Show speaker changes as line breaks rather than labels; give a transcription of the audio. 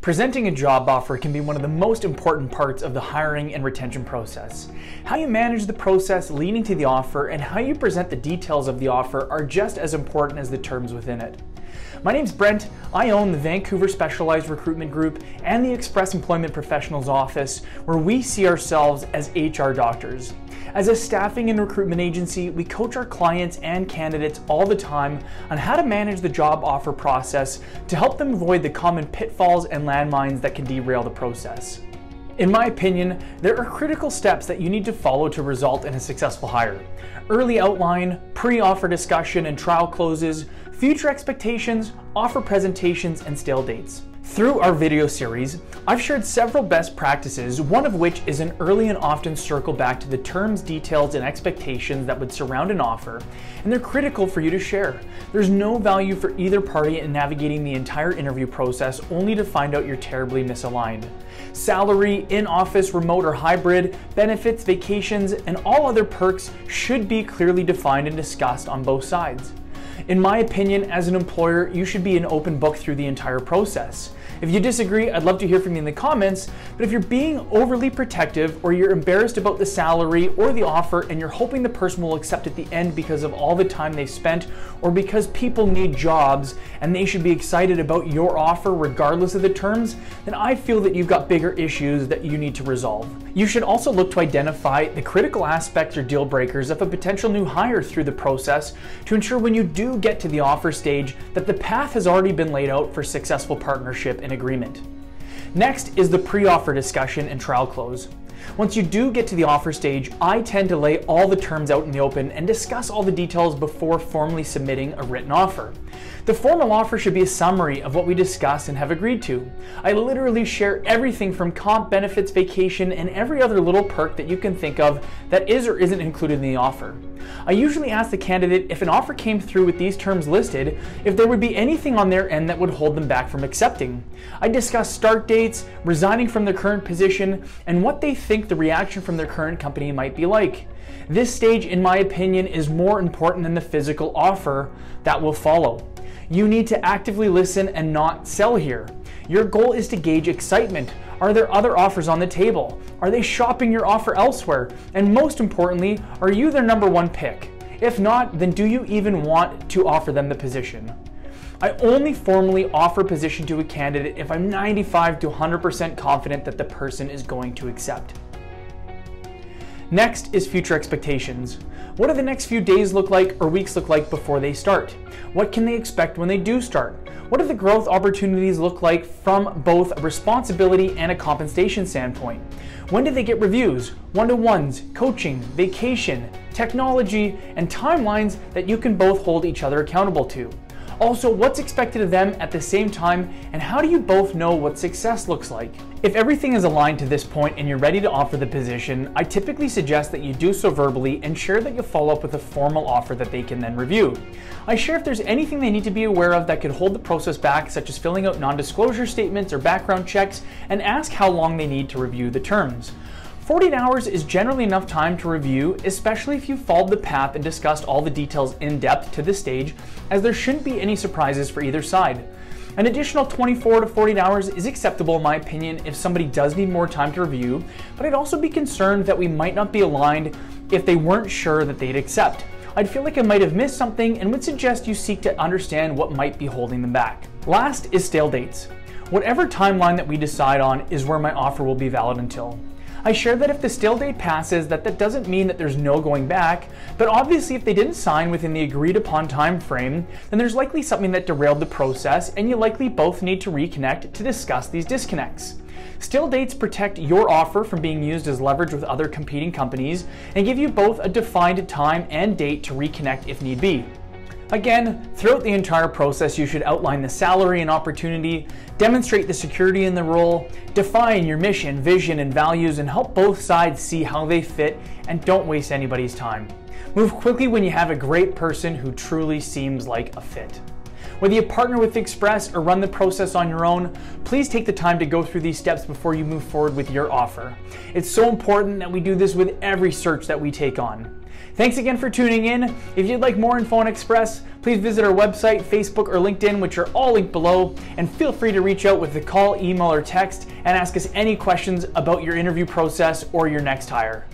Presenting a job offer can be one of the most important parts of the hiring and retention process. How you manage the process leading to the offer and how you present the details of the offer are just as important as the terms within it. My name's Brent. I own the Vancouver Specialized Recruitment Group and the Express Employment Professionals Office, where we see ourselves as HR doctors. As a staffing and recruitment agency, we coach our clients and candidates all the time on how to manage the job offer process to help them avoid the common pitfalls and landmines that can derail the process. In my opinion, there are critical steps that you need to follow to result in a successful hire. Early outline, pre-offer discussion and trial closes, future expectations, offer presentations, and stale dates. Through our video series, I've shared several best practices, one of which is an early and often circle back to the terms, details, and expectations that would surround an offer, and they're critical for you to share. There's no value for either party in navigating the entire interview process only to find out you're terribly misaligned. Salary, in-office, remote, or hybrid, benefits, vacations, and all other perks should be clearly defined and discussed on both sides. In my opinion, as an employer, you should be an open book through the entire process. If you disagree, I'd love to hear from you in the comments, but if you're being overly protective or you're embarrassed about the salary or the offer and you're hoping the person will accept at the end because of all the time they've spent or because people need jobs and they should be excited about your offer regardless of the terms, then I feel that you've got bigger issues that you need to resolve. You should also look to identify the critical aspects or deal breakers of a potential new hire through the process to ensure when you do get to the offer stage that the path has already been laid out for successful partnership and agreement. Next is the pre-offer discussion and trial close. Once you do get to the offer stage, I tend to lay all the terms out in the open and discuss all the details before formally submitting a written offer. The formal offer should be a summary of what we discussed and have agreed to. I literally share everything from comp, benefits, vacation, and every other little perk that you can think of that is or isn't included in the offer. I usually ask the candidate if an offer came through with these terms listed, if there would be anything on their end that would hold them back from accepting. I discuss start dates, resigning from their current position, and what they think the reaction from their current company might be like. This stage, in my opinion, is more important than the physical offer that will follow. You need to actively listen and not sell here. Your goal is to gauge excitement. Are there other offers on the table? Are they shopping your offer elsewhere? And most importantly, are you their number one pick? If not, then do you even want to offer them the position? I only formally offer a position to a candidate if I'm 95 to 100% confident that the person is going to accept. Next is future expectations. What do the next few days look like or weeks look like before they start? What can they expect when they do start? What do the growth opportunities look like from both a responsibility and a compensation standpoint? When do they get reviews, one-to-ones, coaching, vacation, technology, and timelines that you can both hold each other accountable to? Also, what's expected of them at the same time, and how do you both know what success looks like? If everything is aligned to this point and you're ready to offer the position, I typically suggest that you do so verbally and share that you'll follow up with a formal offer that they can then review. I share if there's anything they need to be aware of that could hold the process back, such as filling out non-disclosure statements or background checks, and ask how long they need to review the terms. 48 hours is generally enough time to review, especially if you followed the path and discussed all the details in depth to this stage, as there shouldn't be any surprises for either side. An additional 24 to 48 hours is acceptable in my opinion if somebody does need more time to review, but I'd also be concerned that we might not be aligned if they weren't sure that they'd accept. I'd feel like I might have missed something and would suggest you seek to understand what might be holding them back. Last is stale dates. Whatever timeline that we decide on is where my offer will be valid until. I share that if the stale date passes, that doesn't mean that there's no going back, but obviously if they didn't sign within the agreed upon time frame, then there's likely something that derailed the process and you likely both need to reconnect to discuss these disconnects. Stale dates protect your offer from being used as leverage with other competing companies and give you both a defined time and date to reconnect if need be. Again, throughout the entire process, you should outline the salary and opportunity, demonstrate the security in the role, define your mission, vision, and values, and help both sides see how they fit, and don't waste anybody's time. Move quickly when you have a great person who truly seems like a fit. Whether you partner with Express or run the process on your own, please take the time to go through these steps before you move forward with your offer. It's so important that we do this with every search that we take on. Thanks again for tuning in. If you'd like more info on Express, Please visit our website, Facebook, or LinkedIn, which are all linked below, and feel free to reach out with a call, email, or text and ask us any questions about your interview process or your next hire.